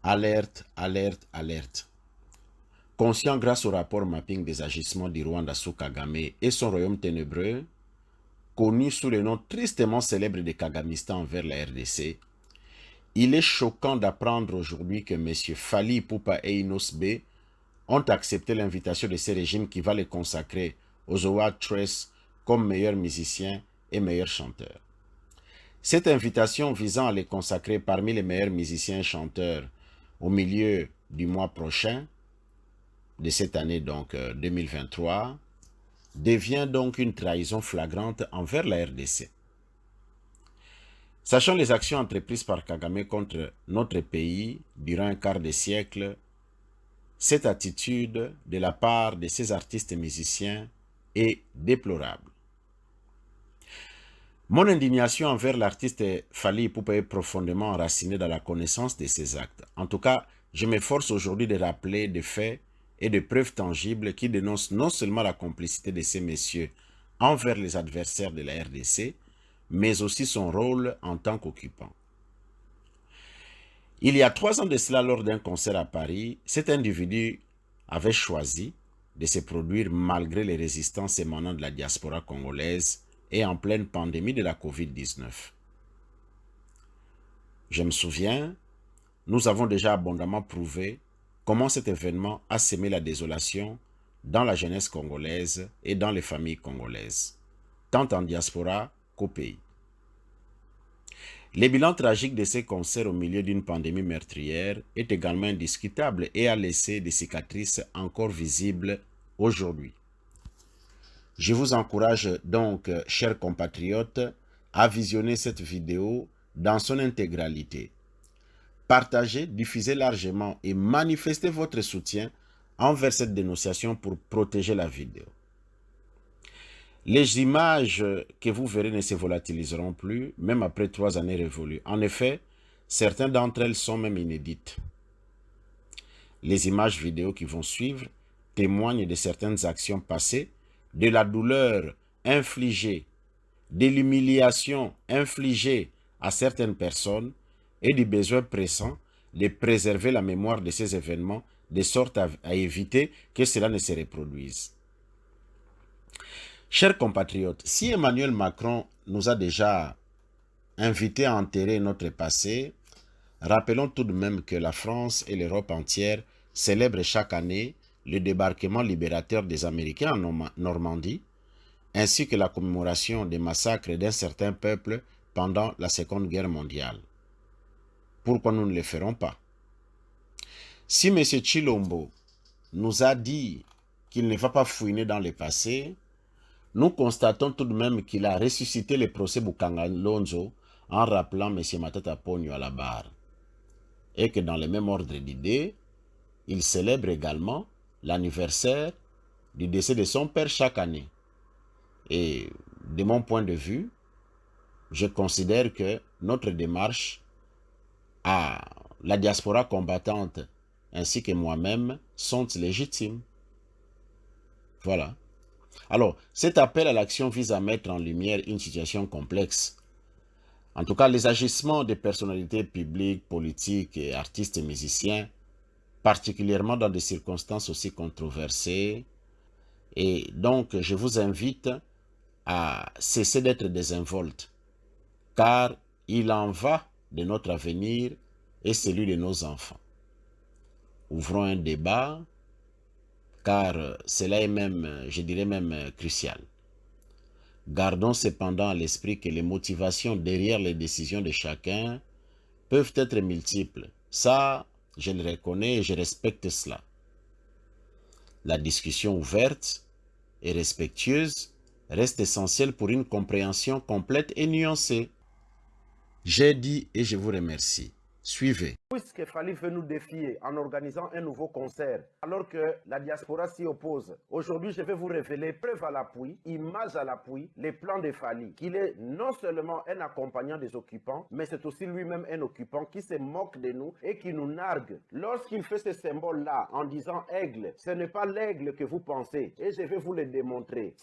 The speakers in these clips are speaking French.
Alerte, alerte, alerte. Conscient grâce au rapport mapping des agissements du Rwanda sous Kagame et son royaume ténébreux, connu sous le nom tristement célèbre de Kagamistan envers la RDC, il est choquant d'apprendre aujourd'hui que M. Fally Ipupa et Inos B ont accepté l'invitation de ces régimes qui va les consacrer aux Award Trace comme meilleurs musiciens et meilleurs chanteurs. Cette invitation visant à les consacrer parmi les meilleurs musiciens et chanteurs au milieu du mois prochain, de cette année donc 2023, devient donc une trahison flagrante envers la RDC. Sachant les actions entreprises par Kagame contre notre pays durant un quart de siècle, cette attitude de la part de ces artistes et musiciens est déplorable. Mon indignation envers l'artiste Fally Ipupa est profondément enracinée dans la connaissance de ces actes. En tout cas, je m'efforce aujourd'hui de rappeler des faits et des preuves tangibles qui dénoncent non seulement la complicité de ces messieurs envers les adversaires de la RDC, mais aussi son rôle en tant qu'occupant. Il y a 3 ans de cela, lors d'un concert à Paris, cet individu avait choisi de se produire malgré les résistances émanant de la diaspora congolaise et en pleine pandémie de la COVID-19. Je me souviens, nous avons déjà abondamment prouvé comment cet événement a sémé la désolation dans la jeunesse congolaise et dans les familles congolaises, tant en diaspora qu'au pays. Le bilan tragique de ces concerts au milieu d'une pandémie meurtrière est également indiscutable et a laissé des cicatrices encore visibles aujourd'hui. Je vous encourage donc, chers compatriotes, à visionner cette vidéo dans son intégralité. Partagez, diffusez largement et manifestez votre soutien envers cette dénonciation pour protéger la vidéo. Les images que vous verrez ne se volatiliseront plus, même après 3 années révolues. En effet, certaines d'entre elles sont même inédites. Les images vidéo qui vont suivre témoignent de certaines actions passées, de la douleur infligée, de l'humiliation infligée à certaines personnes et du besoin pressant de préserver la mémoire de ces événements de sorte à éviter que cela ne se reproduise. Chers compatriotes, si Emmanuel Macron nous a déjà invités à enterrer notre passé, rappelons tout de même que la France et l'Europe entière célèbrent chaque année le débarquement libérateur des Américains en Normandie, ainsi que la commémoration des massacres d'un certain peuple pendant la Seconde Guerre mondiale. Pourquoi nous ne le ferons pas? Si M. Chilombo nous a dit qu'il ne va pas fouiner dans le passé, nous constatons tout de même qu'il a ressuscité le procès Bukanga Lonzo en rappelant M. Matata Ponyo à la barre. Et que dans le même ordre d'idées, il célèbre également l'anniversaire du décès de son père chaque année. Et de mon point de vue, je considère que notre démarche à la diaspora combattante ainsi que moi-même sont légitimes. Voilà. Alors, cet appel à l'action vise à mettre en lumière une situation complexe. En tout cas, les agissements des personnalités publiques, politiques et artistes et musiciens, particulièrement dans des circonstances aussi controversées. Et donc, je vous invite à cesser d'être désinvolte, car il en va de notre avenir et celui de nos enfants. Ouvrons un débat, car cela est même, je dirais même, crucial. Gardons cependant à l'esprit que les motivations derrière les décisions de chacun peuvent être multiples. Ça, je le reconnais et je respecte cela. La discussion ouverte et respectueuse reste essentielle pour une compréhension complète et nuancée. J'ai dit et je vous remercie. Suivez. Puisque Fally veut nous défier en organisant un nouveau concert, alors que la diaspora s'y oppose, aujourd'hui je vais vous révéler, preuve à l'appui, image à l'appui, les plans de Fally, qu'il est non seulement un accompagnant des occupants, mais c'est aussi lui-même un occupant qui se moque de nous et qui nous nargue. Lorsqu'il fait ce symbole-là en disant aigle, ce n'est pas l'aigle que vous pensez, et je vais vous le démontrer.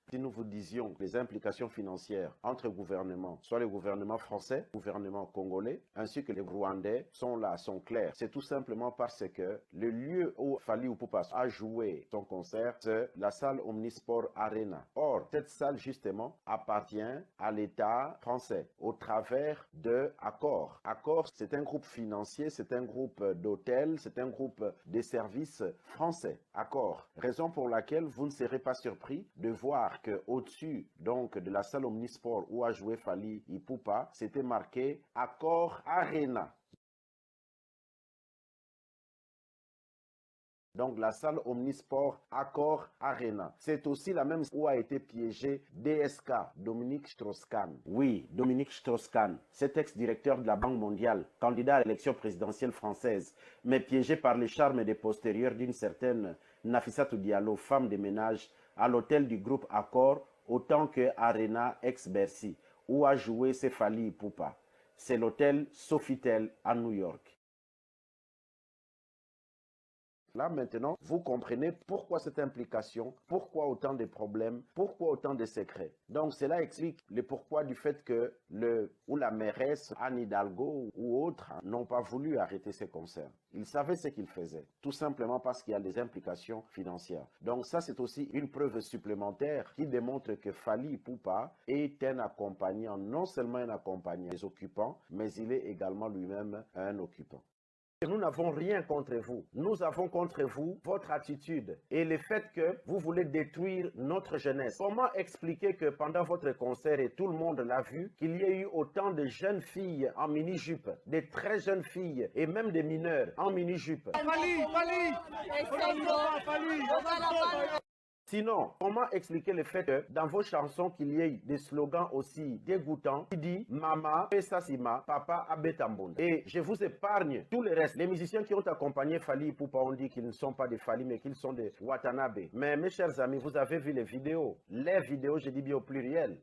Si nous vous disions les implications financières entre gouvernements, soit le gouvernement français, le gouvernement congolais, ainsi que les Rwandais, sont là, sont clairs. C'est tout simplement parce que le lieu où Fally Ipupa a joué son concert, c'est la salle Omnisport Arena. Or, cette salle, justement, appartient à l'État français au travers de Accor. Accor, c'est un groupe financier, c'est un groupe d'hôtels, c'est un groupe de services français. Accor. Raison pour laquelle vous ne serez pas surpris de voir que au-dessus donc de la salle Omnisport où a joué Fally Ipupa, c'était marqué Accor Arena. Donc la salle Omnisport Accor Arena. C'est aussi la même où a été piégé DSK, Dominique Strauss-Kahn. Oui, Dominique Strauss-Kahn, cet ex-directeur de la Banque mondiale, candidat à l'élection présidentielle française, mais piégé par les charmes des postérieurs d'une certaine Nafissatou Diallo, femme de ménage, à l'hôtel du groupe Accor, autant que Arena ex-Bercy, où a joué Fally Ipupa. C'est l'hôtel Sofitel à New York. Là, maintenant, vous comprenez pourquoi cette implication, pourquoi autant de problèmes, pourquoi autant de secrets. Donc, cela explique le pourquoi du fait que la mairesse Anne Hidalgo ou autres n'ont pas voulu arrêter ces concerts. Ils savaient ce qu'ils faisaient, tout simplement parce qu'il y a des implications financières. Donc, ça, c'est aussi une preuve supplémentaire qui démontre que Fally Ipupa est un accompagnant, non seulement un accompagnant des occupants, mais il est également lui-même un occupant. Nous n'avons rien contre vous. Nous avons contre vous votre attitude et le fait que vous voulez détruire notre jeunesse. Comment expliquer que pendant votre concert, et tout le monde l'a vu, qu'il y ait eu autant de jeunes filles en mini-jupe, des très jeunes filles et même des mineurs en mini-jupe? Sinon, comment expliquer le fait que dans vos chansons qu'il y ait des slogans aussi dégoûtants qui disent Mama, Pesasima, Papa, Abetambon. Et je vous épargne tout le reste. Les musiciens qui ont accompagné Fally Ipupa ont dit qu'ils ne sont pas des Fally mais qu'ils sont des Watanabe. Mais mes chers amis, vous avez vu les vidéos. Les vidéos, je dis bien au pluriel.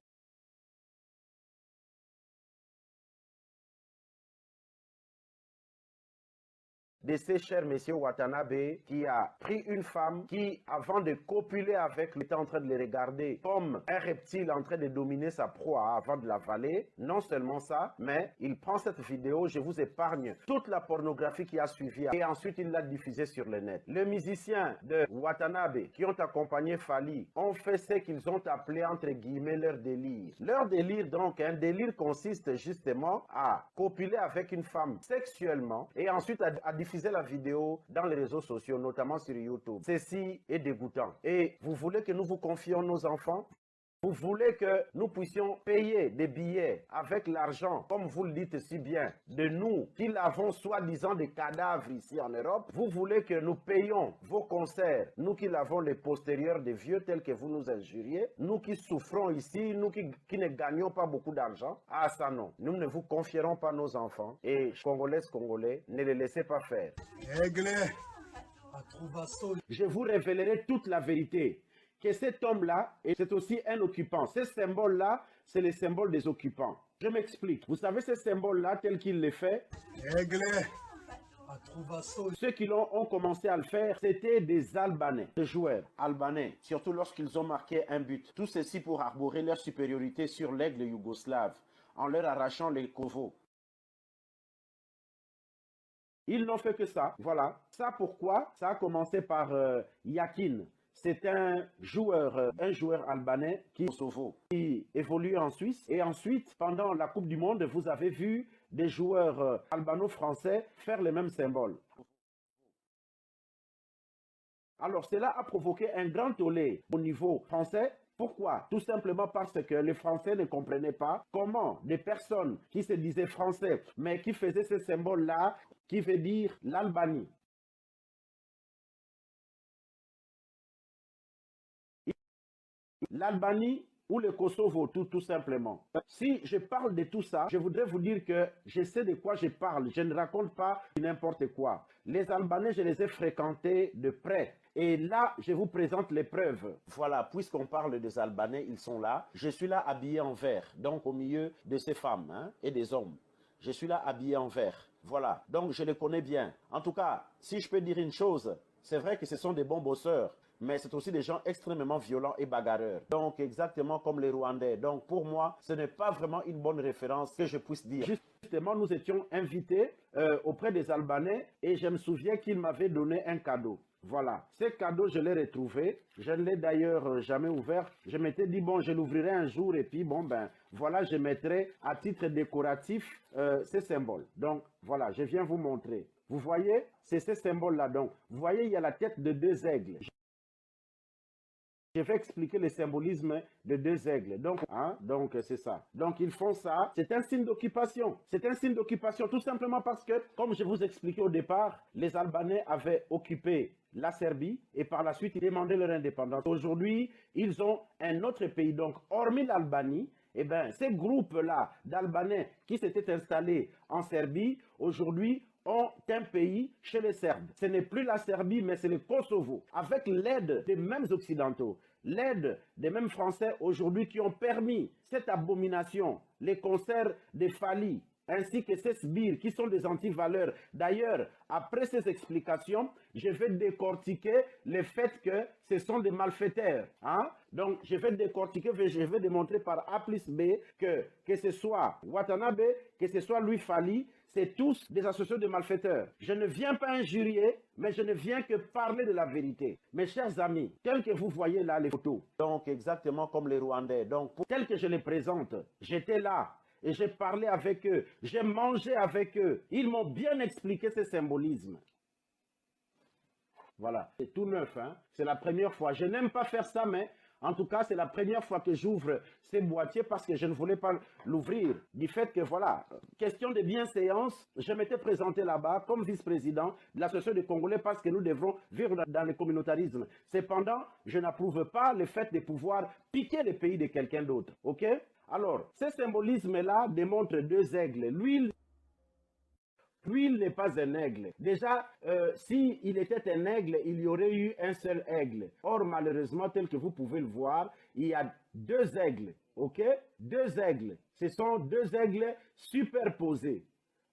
De ces chers messieurs Watanabe qui a pris une femme qui, avant de copuler avec, était en train de les regarder comme un reptile en train de dominer sa proie avant de l'avaler. Non seulement ça, mais il prend cette vidéo, je vous épargne toute la pornographie qui a suivi et ensuite il l'a diffusée sur le net. Les musiciens de Watanabe qui ont accompagné Fally ont fait ce qu'ils ont appelé entre guillemets leur délire. Leur délire donc, un délire consiste justement à copuler avec une femme sexuellement et ensuite à diffuser la vidéo dans les réseaux sociaux, notamment sur YouTube. Ceci est dégoûtant. Et vous voulez que nous vous confions nos enfants? Vous voulez que nous puissions payer des billets avec l'argent, comme vous le dites si bien, de nous qui l'avons soi-disant des cadavres ici en Europe? Vous voulez que nous payions vos concerts, nous qui l'avons les postérieurs des vieux tels que vous nous injuriez, nous qui souffrons ici, nous qui ne gagnons pas beaucoup d'argent? Ah ça non, nous ne vous confierons pas nos enfants et Congolaises, Congolais, ne les laissez pas faire. Je vous révélerai toute la vérité. Que cet homme-là, c'est aussi un occupant. Ce symbole-là, c'est le symbole des occupants. Je m'explique. Vous savez ce symbole-là, tel qu'il le fait, ceux qui ont commencé à le faire, c'était des Albanais, des joueurs albanais, surtout lorsqu'ils ont marqué un but. Tout ceci pour arborer leur supériorité sur l'aigle yougoslave, en leur arrachant les Kosovo. Ils n'ont fait que ça, voilà. Ça pourquoi? Ça a commencé par Yakin. C'est un joueur albanais qui évolue en Suisse. Et ensuite, pendant la Coupe du Monde, vous avez vu des joueurs albano-français faire les mêmes symboles. Alors, cela a provoqué un grand tollé au niveau français. Pourquoi? Tout simplement parce que les Français ne comprenaient pas comment des personnes qui se disaient français, mais qui faisaient ce symbole-là, qui veut dire l'Albanie. L'Albanie ou le Kosovo, tout simplement. Si je parle de tout ça, je voudrais vous dire que je sais de quoi je parle. Je ne raconte pas n'importe quoi. Les Albanais, je les ai fréquentés de près. Et là, je vous présente les preuves. Voilà, puisqu'on parle des Albanais, ils sont là. Je suis là habillé en vert, donc au milieu de ces femmes et des hommes. Je suis là habillé en vert. Voilà, donc je les connais bien. En tout cas, si je peux dire une chose, c'est vrai que ce sont des bons bosseurs. mais c'est aussi des gens extrêmement violents et bagarreurs. Donc, exactement comme les Rwandais. Donc, pour moi, ce n'est pas vraiment une bonne référence que je puisse dire. Justement, nous étions invités auprès des Albanais et je me souviens qu'ils m'avaient donné un cadeau. Voilà, ce cadeau, je l'ai retrouvé. Je ne l'ai d'ailleurs jamais ouvert. Je m'étais dit, bon, je l'ouvrirai un jour et puis, bon, ben, voilà, je mettrai à titre décoratif ces symboles. Donc, voilà, je viens vous montrer. Vous voyez, c'est ces symboles-là. Donc, vous voyez, il y a la tête de deux aigles. Je vais expliquer le symbolisme de deux aigles. Donc c'est ça. Donc, ils font ça. C'est un signe d'occupation. C'est un signe d'occupation tout simplement parce que, comme je vous expliquais au départ, les Albanais avaient occupé la Serbie et par la suite, ils demandaient leur indépendance. Aujourd'hui, ils ont un autre pays. Donc, hormis l'Albanie, eh bien, ces groupes-là d'Albanais qui s'étaient installés en Serbie, aujourd'hui, ont un pays chez les Serbes. Ce n'est plus la Serbie, mais c'est le Kosovo. Avec l'aide des mêmes Occidentaux, l'aide des mêmes Français aujourd'hui qui ont permis cette abomination, les concerts de Fali, ainsi que ces sbires qui sont des antivaleurs. D'ailleurs, après ces explications, je vais décortiquer le fait que ce sont des malfaiteurs. Donc, je vais décortiquer, je vais démontrer par A plus B que ce soit Watanabe, que ce soit Louis Fali, c'est tous des associés de malfaiteurs. Je ne viens pas injurier, mais je ne viens que parler de la vérité. Mes chers amis, tels que vous voyez là les photos, donc exactement comme les Rwandais, donc tels que je les présente, j'étais là et j'ai parlé avec eux, j'ai mangé avec eux. Ils m'ont bien expliqué ces symbolismes. Voilà, c'est tout neuf, c'est la première fois. Je n'aime pas faire ça, mais en tout cas, c'est la première fois que j'ouvre ces boîtiers parce que je ne voulais pas l'ouvrir. Du fait que, voilà, question de bienséance, je m'étais présenté là-bas comme vice-président de l'association des Congolais parce que nous devrons vivre dans le communautarisme. Cependant, je n'approuve pas le fait de pouvoir piquer le pays de quelqu'un d'autre. OK? Alors, ce symbolisme-là démontre deux aigles. Lui, il n'est pas un aigle. Déjà, s'il était un aigle, il y aurait eu un seul aigle. Or, malheureusement, tel que vous pouvez le voir, il y a deux aigles. OK? Deux aigles. Ce sont deux aigles superposés,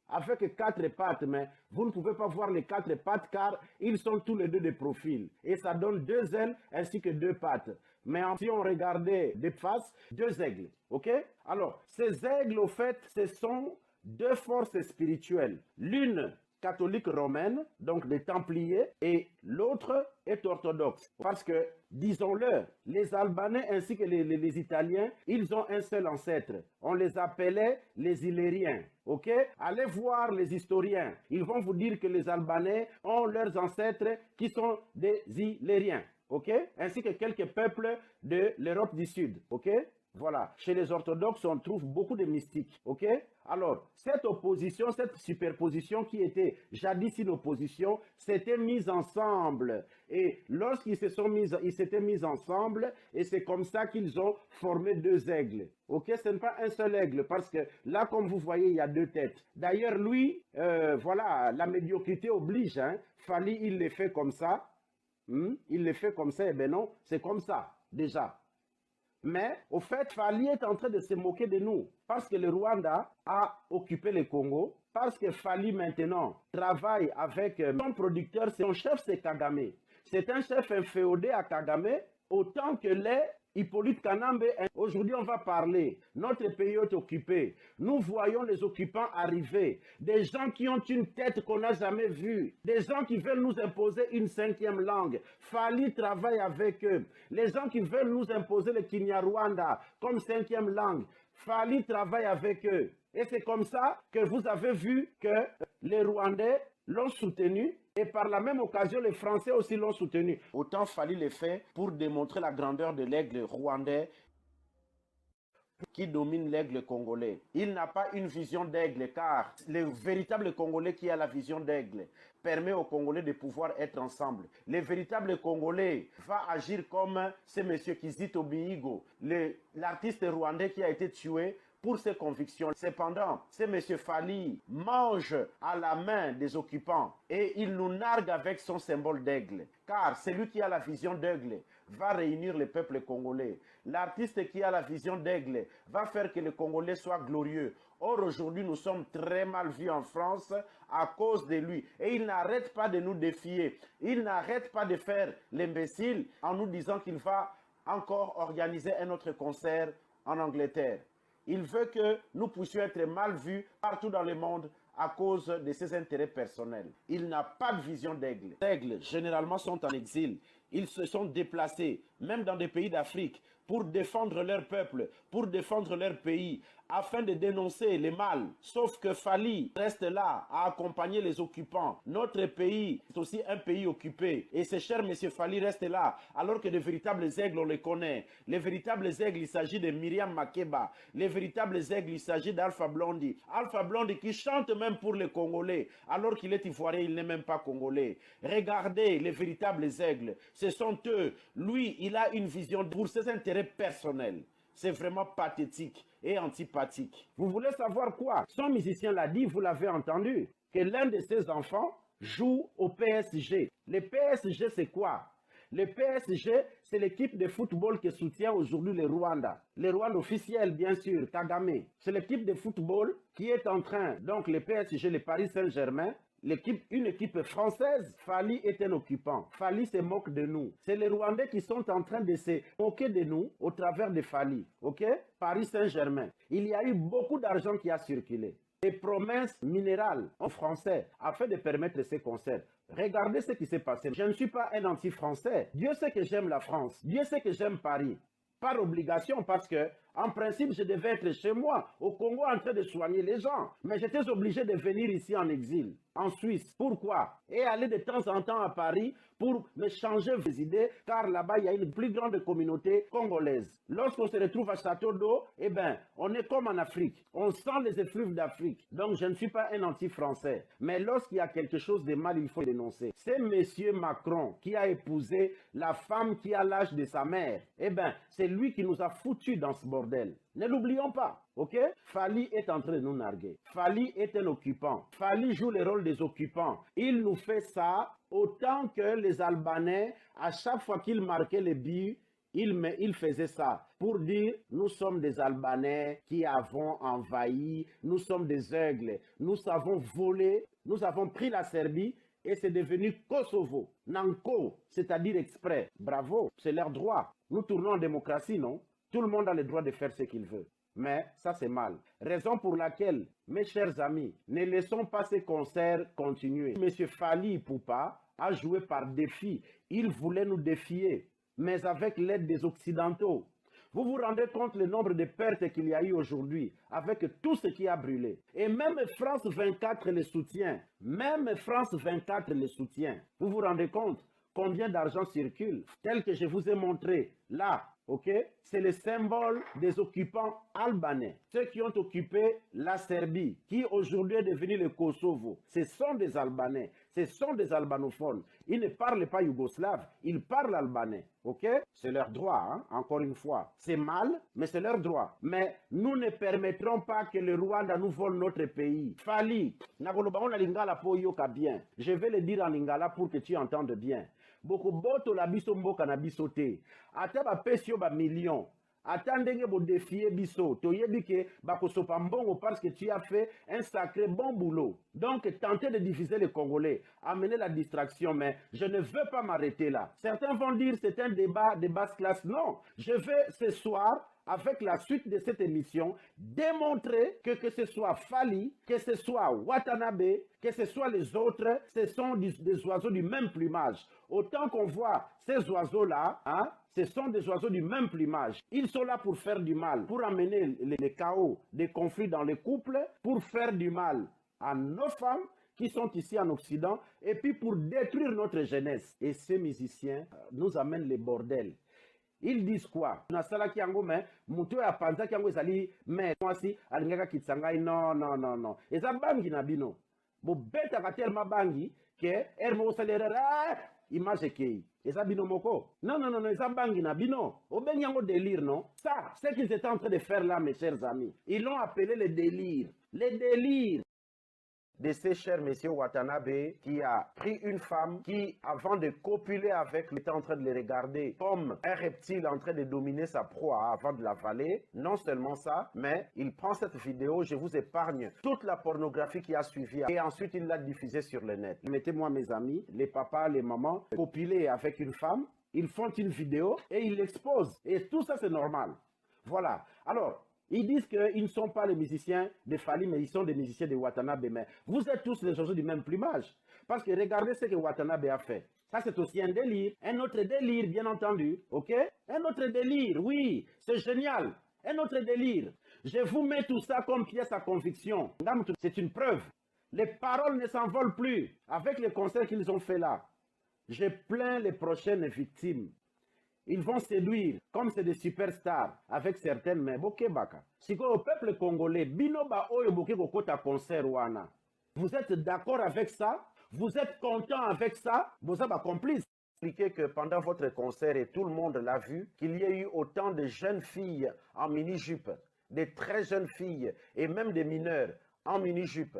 avec quatre pattes, mais vous ne pouvez pas voir les quatre pattes car ils sont tous les deux de profil. Et ça donne deux ailes ainsi que deux pattes. Mais si on regardait de face, deux aigles. OK? Alors, ces aigles, au fait, ce sont deux forces spirituelles. L'une catholique romaine, donc des Templiers, et l'autre est orthodoxe. Parce que, disons-le, les Albanais ainsi que les Italiens, ils ont un seul ancêtre. On les appelait les Illyriens. Ok? Allez voir les historiens. Ils vont vous dire que les Albanais ont leurs ancêtres qui sont des Illyriens. Ok? Ainsi que quelques peuples de l'Europe du Sud. Ok? Voilà. Chez les orthodoxes, on trouve beaucoup de mystiques. Ok? Alors, cette opposition, cette superposition qui était jadis une opposition, s'était mise ensemble. Et lorsqu'ils s'étaient mis ensemble, et c'est comme ça qu'ils ont formé deux aigles. Ok? Ce n'est pas un seul aigle, parce que là, comme vous voyez, il y a deux têtes. D'ailleurs, lui, voilà, la médiocrité oblige. Fali, il les fait comme ça. Il les fait comme ça, et ben non, c'est comme ça, déjà. Mais, au fait, Fali est en train de se moquer de nous. Parce que le Rwanda a occupé le Congo. Parce que Fali, maintenant, travaille avec son producteur. Son chef, c'est Kagame. C'est un chef inféodé à Kagame. Autant que les Hippolyte Kanambe. Aujourd'hui, on va parler. Notre pays est occupé. Nous voyons les occupants arriver. Des gens qui ont une tête qu'on n'a jamais vue. Des gens qui veulent nous imposer une cinquième langue. Fali travaille avec eux. Les gens qui veulent nous imposer le Kinyarwanda comme cinquième langue. Fali travaille avec eux. Et c'est comme ça que vous avez vu que les Rwandais l'ont soutenu. Et par la même occasion, les Français aussi l'ont soutenu. Autant Fali le fait pour démontrer la grandeur de l'aigle rwandais qui domine l'aigle congolais. Il n'a pas une vision d'aigle car le véritable Congolais qui a la vision d'aigle permet aux Congolais de pouvoir être ensemble. Le véritable Congolais va agir comme ce monsieur Kizito Mihigo, l'artiste rwandais qui a été tué pour ses convictions. Cependant, ce monsieur Fali mange à la main des occupants et il nous nargue avec son symbole d'aigle. Car celui qui a la vision d'aigle va réunir le peuple congolais. L'artiste qui a la vision d'aigle va faire que le Congolais soit glorieux. Or, aujourd'hui, nous sommes très mal vus en France à cause de lui. Et il n'arrête pas de nous défier. Il n'arrête pas de faire l'imbécile en nous disant qu'il va encore organiser un autre concert en Angleterre. Il veut que nous puissions être mal vus partout dans le monde à cause de ses intérêts personnels. Il n'a pas de vision d'aigle. Les aigles, généralement, sont en exil. Ils se sont déplacés, même dans des pays d'Afrique, pour défendre leur peuple, pour défendre leur pays, afin de dénoncer les mal. Sauf que Fally reste là à accompagner les occupants. Notre pays est aussi un pays occupé. Et ce cher monsieur Fally reste là, alors que de véritables aigles, on les connaît. Les véritables aigles, il s'agit de Myriam Makeba. Les véritables aigles, il s'agit d'Alpha Blondy. Alpha Blondy qui chante même pour les Congolais, alors qu'il est ivoirien, il n'est même pas congolais. Regardez les véritables aigles. Ce sont eux. Lui, il a une vision pour ses intérêts personnels. C'est vraiment pathétique et antipathique. Vous voulez savoir quoi? Son musicien l'a dit, vous l'avez entendu, que l'un de ses enfants joue au PSG. Le PSG, c'est quoi? Le PSG, c'est l'équipe de football qui soutient aujourd'hui le Rwanda. Le Rwanda officiel, bien sûr, Kagame. C'est l'équipe de football qui est en train, donc le PSG, le Paris Saint-Germain, une équipe française. Fally est un occupant. Fally se moque de nous. C'est les Rwandais qui sont en train de se moquer de nous au travers de Fally. Ok? Paris Saint-Germain. Il y a eu beaucoup d'argent qui a circulé. Des promesses minérales en français afin de permettre ces concerts. Regardez ce qui s'est passé. Je ne suis pas un anti-français. Dieu sait que j'aime la France. Dieu sait que j'aime Paris. Par obligation, parce que, en principe, je devais être chez moi, au Congo, en train de soigner les gens. Mais j'étais obligé de venir ici en exil, en Suisse. Pourquoi? Et aller de temps en temps à Paris pour me changer les idées, car là-bas, il y a une plus grande communauté congolaise. Lorsqu'on se retrouve à Château d'Eau, eh bien, on est comme en Afrique. On sent les effluves d'Afrique. Donc, je ne suis pas un anti-français. Mais lorsqu'il y a quelque chose de mal, il faut dénoncer. C'est monsieur Macron qui a épousé la femme qui a l'âge de sa mère. Eh bien, c'est lui qui nous a foutus dans ce bordel. Ne l'oublions pas, ok? Fally est en train de nous narguer. Fally est un occupant. Fally joue le rôle des occupants. Il nous fait ça autant que les Albanais, à chaque fois qu'ils marquaient les buts, il faisait ça pour dire nous sommes des Albanais qui avons envahi, nous sommes des aigles, nous avons volé, nous avons pris la Serbie et c'est devenu Kosovo. Nanko, c'est-à-dire exprès. Bravo, c'est leur droit. Nous tournons en démocratie, non? Tout le monde a le droit de faire ce qu'il veut. Mais ça, c'est mal. Raison pour laquelle, mes chers amis, ne laissons pas ces concerts continuer. Monsieur Fally Ipupa a joué par défi. Il voulait nous défier, mais avec l'aide des Occidentaux. Vous vous rendez compte le nombre de pertes qu'il y a eu aujourd'hui avec tout ce qui a brûlé. Et même France 24 le soutient. Même France 24 le soutient. Vous vous rendez compte combien d'argent circule? Tel que je vous ai montré là. Ok? C'est le symbole des occupants albanais. Ceux qui ont occupé la Serbie, qui aujourd'hui est devenu le Kosovo. Ce sont des Albanais. Ce sont des albanophones. Ils ne parlent pas yougoslave, ils parlent albanais. Ok? C'est leur droit, hein? Encore une fois. C'est mal, mais c'est leur droit. Mais nous ne permettrons pas que le Rwanda nous vole notre pays. Fally, Nagolobao Lingala Poyoka bien. Je vais le dire en lingala pour que tu entendes bien. Boko boto la biso mboka na biso te. Ata ba pesio ba million. Ata ndenge bo défier biso. Toyebi ke bako sopa mbongo parce que tu as fait un sacré bon boulot. Donc tenter de diviser les Congolais, amener la distraction, mais je ne veux pas m'arrêter là. Certains vont dire c'est un débat de basse classe. Non, je vais ce soir, avec la suite de cette émission, démontrer que ce soit Fally, que ce soit Watanabe, que ce soit les autres, ce sont des oiseaux du même plumage. Autant qu'on voit ces oiseaux-là, hein, ce sont des oiseaux du même plumage. Ils sont là pour faire du mal, pour amener les chaos, des conflits dans les couples, pour faire du mal à nos femmes qui sont ici en Occident, et puis pour détruire notre jeunesse. Et ces musiciens nous amènent les bordels. Ils disent quoi? Nasalaki yango mais muto ya panzaki yango ezali mais mwasi alingaka kitsangai non. Eza bangi na bino. Bo betaka tellement bangi que ermo salera image kei. Eza bino moko. Non, eza bangi na bino. Obengi yango délire non? Ça, c'est ce qu'ils étaient en train de faire là mes chers amis. Ils l'ont appelé le délire. Le délire. de ces chers messieurs Watanabe qui a pris une femme qui, avant de copuler avec, était en train de les regarder comme un reptile en train de dominer sa proie avant de l'avaler. Non seulement ça, mais il prend cette vidéo, je vous épargne toute la pornographie qui a suivi et ensuite il l'a diffusée sur le net. Mettez-moi mes amis, les papas, les mamans, copuler avec une femme, ils font une vidéo et ils l'exposent. Et tout ça c'est normal. Voilà. Alors, ils disent qu'ils ne sont pas les musiciens de Fally, mais ils sont des musiciens de Watanabe. Mais vous êtes tous les oiseaux du même plumage. Parce que regardez ce que Watanabe a fait. Ça, c'est aussi un délire. Un autre délire, bien entendu. OK? Un autre délire, oui. C'est génial. Un autre délire. Je vous mets tout ça comme pièce à conviction. C'est une preuve. Les paroles ne s'envolent plus. Avec les concerts qu'ils ont fait là, je plains les prochaines victimes. Ils vont séduire, comme c'est des superstars, avec certaines mains. Bokebaka. Si au peuple congolais, Binoba Oyo Boke Kokota concert wana. Vous êtes d'accord avec ça? Vous êtes content avec ça? Vous êtes complice. Expliquez que pendant votre concert, et tout le monde l'a vu, qu'il y a eu autant de jeunes filles en mini-jupe, des très jeunes filles, et même des mineurs en mini-jupe.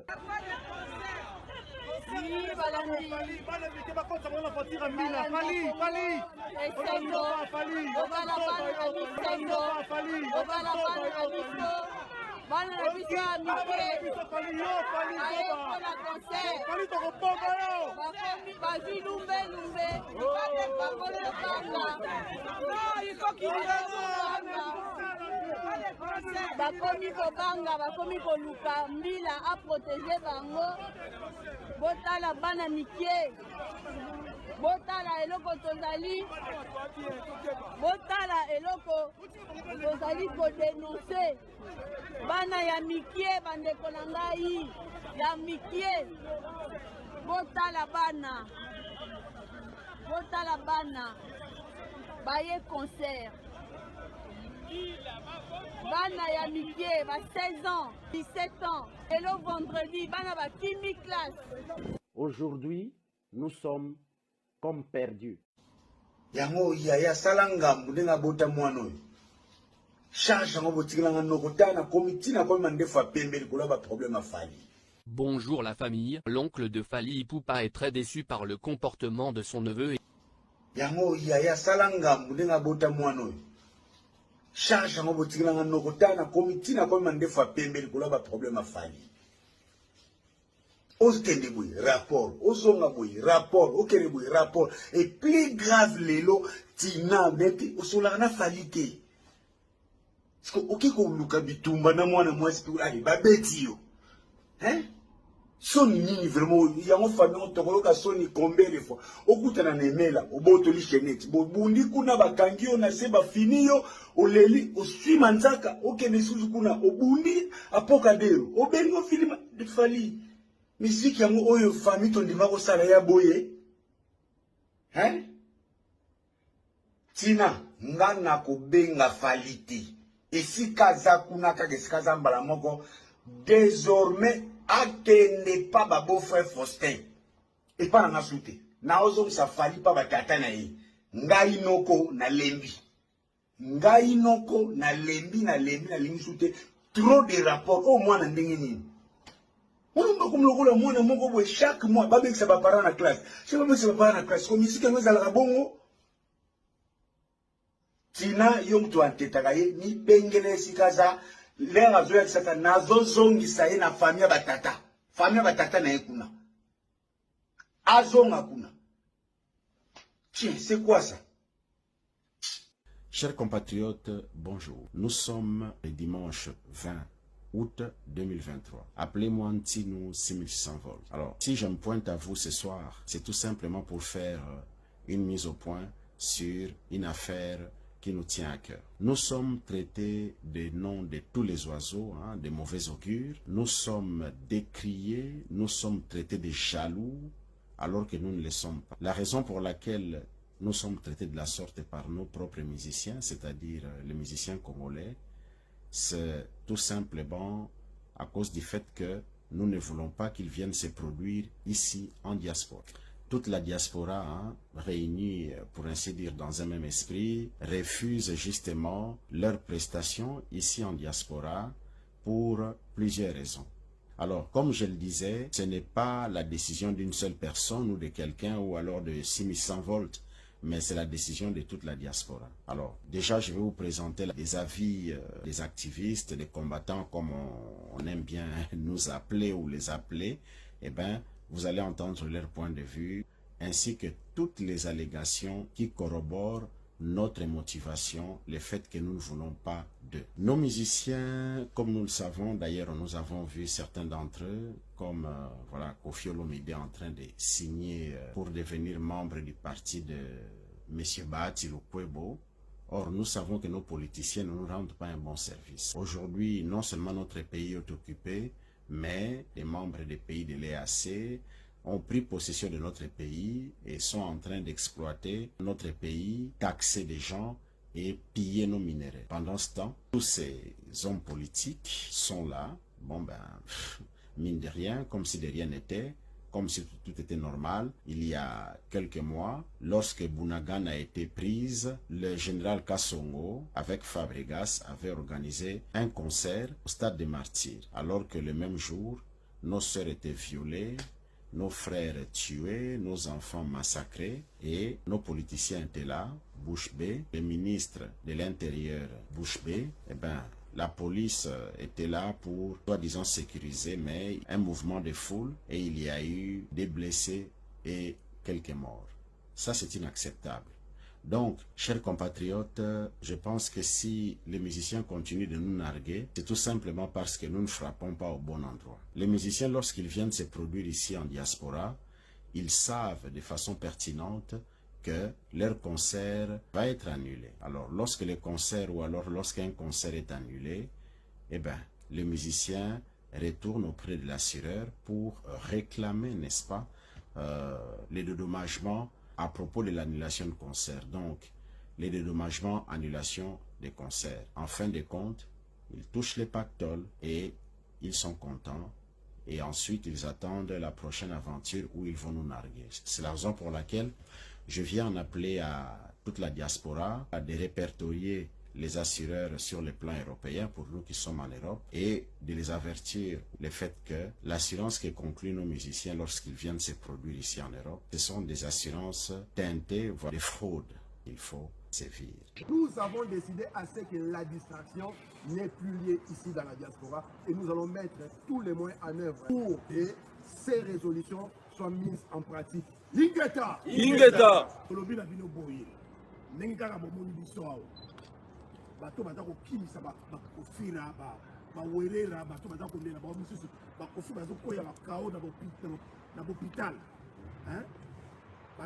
Bakomi kobanga, bakomi koluka mbila a protéger bango. Botala bana mikie. Botala eloko tozali. Botala eloko tozali ko dénoncer. Bana ya mikie bandeko na ngai ya mikie. Botala bana. Botala bana. Baye concert. Bana ya mikie, ba 16 ans, 17 ans, et le vendredi, bana ba kimi classe. Aujourd'hui, nous sommes comme perdus. Yango ya salanga mbudenga bota mwano. Charge ngo botikilanga nokotana komiti na komi mandefa pembeli kola ba problème a Fally. Bonjour la famille, l'oncle de Fally Ipupa est très déçu par le comportement de son neveu. Yango ya salanga mbudenga bota mwano. Charge ngo botikilanga nokotana komiti na komi mandefa pembeli kola ba problème a Fally. Ostende boy rapport, osonga boy rapport, okere boy rapport, et plus grave lelo tina neti osola na Fally te. Parce que okiko luka bitumba na mwana mwasi pi ali babeti yo. Hein? Soni nini vraiment yango famille tokoloka soni combien de fois okutana na emela obotoli cheneti bobundi kuna bakangi yo na se ba fini yo oleli osui manzaka okene suzu kuna obundi apokadero obengo filima de Fally. Musique yango oyo famille tondima ko sala ya boye. Hein? Tina ngana ko benga Fally te. Et si kaza kuna ka kaza mbala moko désormais akende pas ba beau-frère Faustin. Et pas na soute. Na ozo sa Fally pas ba tata na ye. Ngai noko na lembi. Ngai noko na lembi na lingi soute. Trop de rapports au moins na ndenge nini. On va comme le rôle moi na moko chaque mois ba bek sa ba parent na classe. Je ba bek sa ba parent na classe. Comme musique ngo za la bongo. Tina yo mtu antetaka ye ni bengele sikaza lenga zo ya kisaka nazo zongisa ye na famille batata. Famille batata na ye kuna. Azonga kuna. Tiens, c'est quoi ça? Chers compatriotes, bonjour. Nous sommes le dimanche 20 août 2023. Appelez-moi Ntino 6600 volts. Alors, si je me pointe à vous ce soir, c'est tout simplement pour faire une mise au point sur une affaire qui nous tient à cœur. Nous sommes traités des noms de tous les oiseaux, de mauvais augures. Nous sommes décriés, nous sommes traités de jaloux, alors que nous ne le sommes pas. La raison pour laquelle nous sommes traités de la sorte par nos propres musiciens, c'est-à-dire les musiciens congolais, c'est tout simplement à cause du fait que nous ne voulons pas qu'ils viennent se produire ici en diaspora. Toute la diaspora, réunie pour ainsi dire dans un même esprit, refuse justement leurs prestations ici en diaspora pour plusieurs raisons. Alors, comme je le disais, ce n'est pas la décision d'une seule personne ou de quelqu'un ou alors de 6100 volts, mais c'est la décision de toute la diaspora. Alors, déjà, je vais vous présenter les avis des activistes, des combattants, comme on aime bien nous appeler ou les appeler. Eh bien, vous allez entendre leur point de vue, ainsi que toutes les allégations qui corroborent notre motivation, le fait que nous ne voulons pas d'eux. Nos musiciens, comme nous le savons, d'ailleurs nous avons vu certains d'entre eux, comme voilà, Koffi Olomide en train de signer pour devenir membre du parti de M. Bahati Lukwebo. Or, nous savons que nos politiciens ne nous rendent pas un bon service. Aujourd'hui, non seulement notre pays est occupé, mais les membres des pays de l'EAC ont pris possession de notre pays et sont en train d'exploiter notre pays, taxer des gens et piller nos minéraux. Pendant ce temps, tous ces hommes politiques sont là, bon ben, mine de rien, comme si de rien n'était, comme si tout était normal. Il y a quelques mois, lorsque Bunagana a été prise, le général Kassongo, avec Fabregas, avait organisé un concert au stade des Martyrs, alors que le même jour, nos sœurs étaient violées, nos frères tués, nos enfants massacrés et nos politiciens étaient là, bouche bée, le ministre de l'Intérieur bouche bée, eh ben, la police était là pour, soi-disant, sécuriser, mais un mouvement de foule et il y a eu des blessés et quelques morts. Ça, c'est inacceptable. Donc, chers compatriotes, je pense que si les musiciens continuent de nous narguer, c'est tout simplement parce que nous ne frappons pas au bon endroit. Les musiciens, lorsqu'ils viennent se produire ici en diaspora, ils savent de façon pertinente que leur concert va être annulé. Alors, lorsque le concert ou alors lorsqu'un concert est annulé, eh bien, les musiciens retournent auprès de l'assureur pour réclamer, n'est-ce pas, les dédommagements à propos de l'annulation de concert. Donc, les dédommagements, annulation des concerts. En fin de compte, ils touchent les pactoles et ils sont contents. Et ensuite, ils attendent la prochaine aventure où ils vont nous narguer. C'est la raison pour laquelle je viens en appeler à toute la diaspora à de répertorier les assureurs sur le plan européen pour nous qui sommes en Europe et de les avertir le fait que l'assurance que concluent nos musiciens lorsqu'ils viennent se produire ici en Europe, ce sont des assurances teintées, voire des fraudes. Il faut sévir. Nous avons décidé à ce que la distraction n'est plus liée ici dans la diaspora et nous allons mettre tous les moyens en œuvre pour que ces résolutions soient mises en pratique. Ingeta! Ingeta! bato baza kokimisa bakofira bawerera bato baza kolela bao misusu bakofi bazokoya bakao na bopital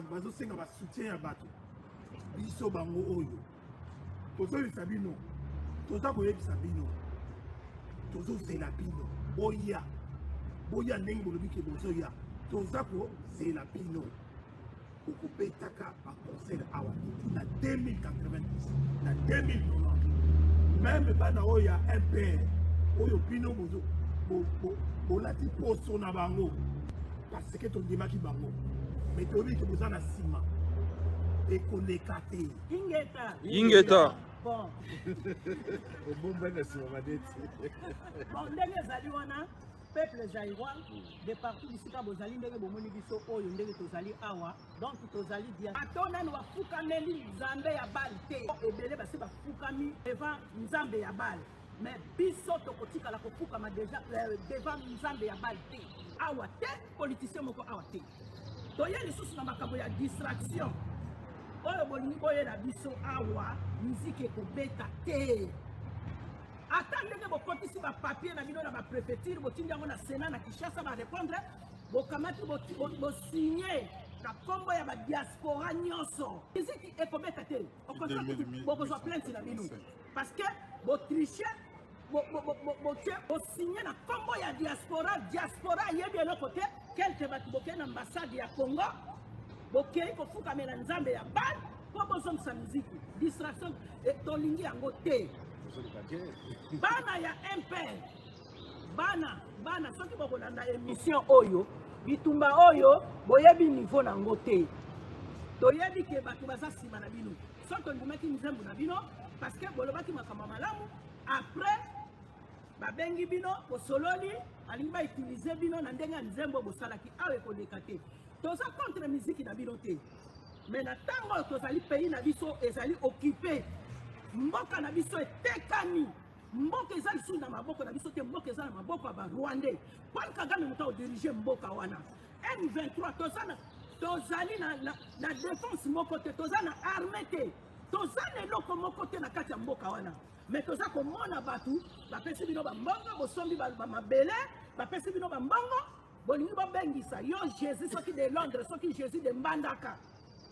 bazosenga basoutien ya bato biso bango oyo tozoyebisa bino toza koyebisa bino tozozela bino boya ndenge bolobi ke bozoya toza kozela bino okobetaka baconcert awa na 2090 na 2090 même bana oyo ya MPR oyo bino bolati poso na bango parce que tondimaki bango mais toyebi ke boza na nsima ekoleka te Ingeta Bon. obomba na nsima badeti Bon, ndenge ezali wana peuple zaïrois de partout bisika bozali ndenge bomoni biso oyo ndenge tozali awa donc tozali dia atonani bafukameli nzambe ya bale te ebele basi bafukami devant nzambe ya bale mais biso tokotikala kofukama déjà devant nzambe ya bale te awa te politicien moko awa te toye lisusu na makambo ya distraction oyo bolingi boyela biso awa miziki ekobeta te ata ndenge bokotisi bapapier na bino na bapréfecture botindi yango na Sénat na Kinshasa barépondre bokamati bosigné na kombo ya badiaspora nyonso miziki ekobeta te bokozwa plainte na bino parce que botriche bosigné na kombo ya diaspora yebi eloko te quelque bato bokei na ambassade ya Congo bokei kofukamela nzambe ya bale po bozongisa miziki distraction tolingi yango te bana ya MPR bana soki bokolanda émission oyo bitumba oyo boyebi niveau nango te toyebi ke bato baza nsima na bino soki ondimaki nzembo na bino parce que bolobaki makambo malamu après babengi bino bosololi alingi bautilize bino na ndenge ya nzembo bosalaki awa ekoleka te toza contre miziki na bino te mais na ntango oyo tozali pays na biso ezali occupé mboka na biso etekani mboka eza lisusu na maboko na biso te mboka eza na maboko ya barwandais Paul Kagame moto odirige mboka wana M23 tozali na défense moko te toza na armée te toza na eloko moko te na kati ya mboka wana mais toza komona bato bapesi bino bambongo bosombi bamabele bapesi bino bambongo bolingi bobengisa yo Jésus soki de Londres soki Jésus de Mbandaka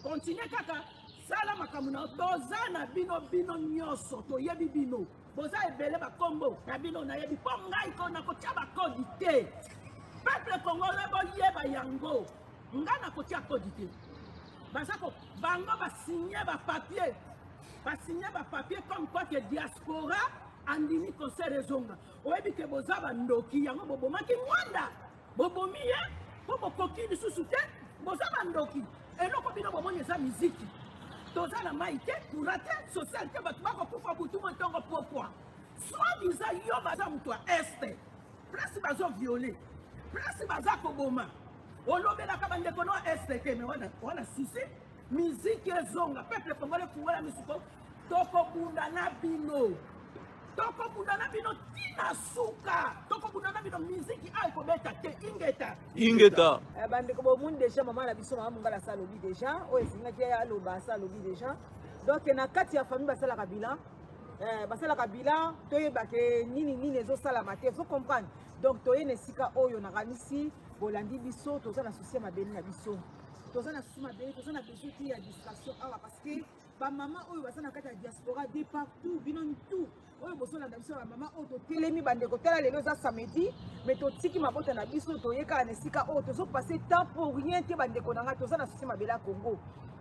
continue kaka sala makambo na toza na bino nyonso toyebi bino boza ebele bakombo na bino nayebi mpo ngai kona kotia bakodi te peuple congolais boyeba yango ngai nakotia kodi te bazako bango basinye bapapier comme quoi que diaspora andimi concert ezonga oyebi ke boza bandoki yango bobomaki mwanda bobomi ye mpo bokoki lisusu te boza bandoki eloko bino bomoni eza miziki toza na mai te kura te social te bato bakokufa butu motongo pokwa soi-disant yo baza moto ya este place bazoviole place baza koboma olobelaka bandeko no este ke me wana susi miziki ezonga peuple congolais fungola misuko tokobunda na bino tina suka tokobunda na bino miziki ayo ekobeta te ingeta bandeko bomundi déjà mama na biso mama mongala asalobi déjà oyo esingaki aloba asalobi déjà donc na kati ya famille basalaka bilan toyebake nini ezosalama te faut comprendre donc toye na esika oyo nakanisi bolandi biso toza na susi ya mabeli na biso toza na susi mabeli toza na besoin ti ya distraction awa parce que bamama oyo baza na kati ya diaspora de partout bino tout oyo bozolanda biso bamama oyo totelemi bandeko tala lelo eza samedi mais totiki mabota na biso toyekaka na esika oyo tozopase temps pour rien te bandeko na ngai toza na susi mabele ya Congo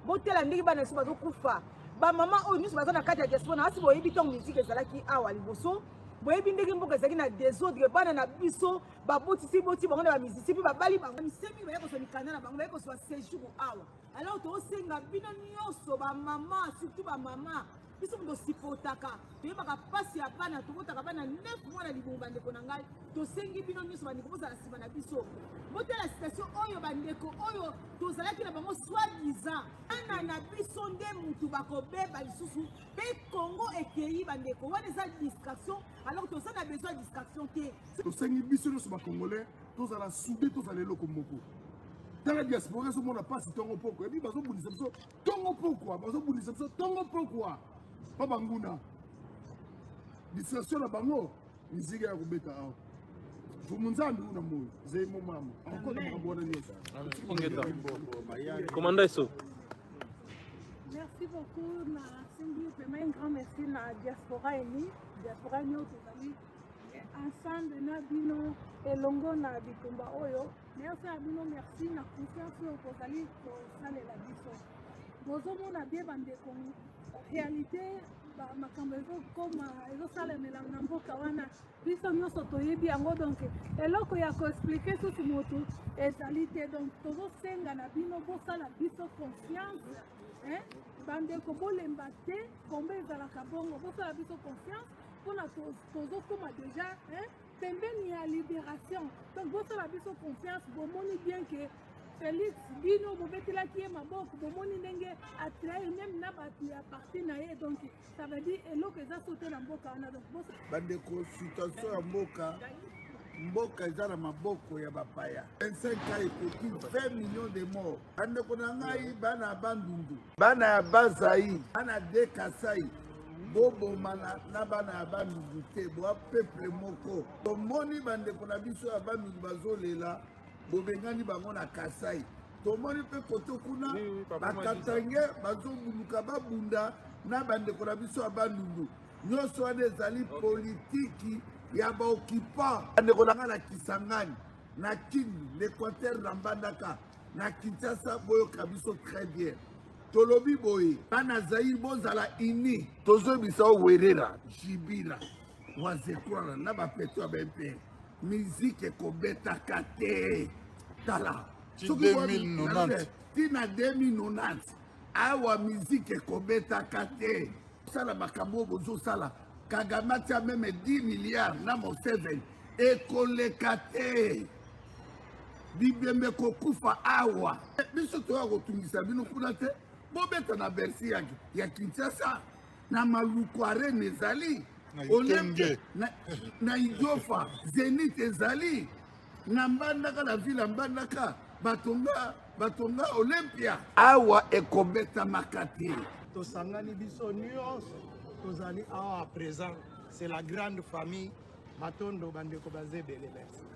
botela ndenge bana biso bazokufa bamama oyo nyonso baza na kati ya diaspora na asi boyebi ntango miziki ezalaki awa liboso boyebi ndenge mboka ezalaki na désordre bana na biso babotisi bango na bamizisi mpe babali bango misemi baye kozwa mikanda na bango baye kozwa séjour awa alors tosenga bino nyonso bamama surtout bamama biso moto sipotaka toyebaka mpasi ya bana tobotaka bana 9 mois na libumu bandeko na ngai tosengi bino nyonso bandeko bozala nsima na biso botela situation oyo bandeko oyo tozalaki na bango soi-disant ana na biso nde mutu bakobeba lisusu mpe Congo ekei bandeko wana eza distraction alors toza na besoin ya distraction te tosengi biso nyonso bakongolais tozala soudé tozala eloko moko tala diaspora ezomona mpasi ntongo poko ebi bazobundisa biso ntongo pokwa pa banguna distraction na bango miziki ya kobeta awa vumu nzambe una moyo zeimo mama akona makambo wana nyonso Commandant Esso. Merci beaucoup na sengi vraiment un grand merci na diaspora eni oyo tozali ensemble na bino elongo na bitumba oyo merci ya bino merci na confiance oyo tozali kosalela biso bozomona bie bandeko réalité makambo ezosalemela na mboka wana biso nyonso toyebi yango donc eloko ya koexplike susu motu ezali te donc tozosenga na bino bosala biso confiance bandeko bolemba te kombe ezalaka bongo bosala biso confiance mpona tozokoma déjà pembeni ya libération donc bosala biso confiance bomoni bien que Félix bino bobetelaki ye maboko bomoni ndenge atraye même na bato ya parti na ye donc ça veut dire eloko eza sote na mboka wana donc bandeko situation ya mboka eza na maboko ya bapaya 25 ans ekoki 20 millions de morts bandeko na ngai bana ya bandundu bana ya bazai bana de kasai boboma na bana ya bandundu te boa peuple moko tomoni bandeko na biso ya bandundu bazolela bobengani bango na Kasai tomoni mpe koto kuna bakatange bazobuluka babunda na bandeko na biso ya bandundu nyonso wana ezali politiki ya baokipa bandeko na nga na Kisangani na Kindu l'Équateur na Mbandaka na Kinshasa boyoka biso très bien tolobi boye bana Zaïre bozala ini tozoyebisa owerera jibila wazekwala na bapeto ya bempe musique ekobetaka te tala tina 2090 awa musique ekobetaka te osala makambo oyo bozosala Kagame atia même 10 milliards na Museveni ekoleka te bibembe kokufa awa biso toya kotungisa bino kuna te bobeta na Bercy ya Kinshasa na maluku arene ezali Olympique na Idiofa Zénith ezali na mbandaka la ville mbandaka batonga Olympia awa ekobeta makate tosangani biso nyonso tozali awa présent c'est la grande famille Matondo bandeko bazebele merci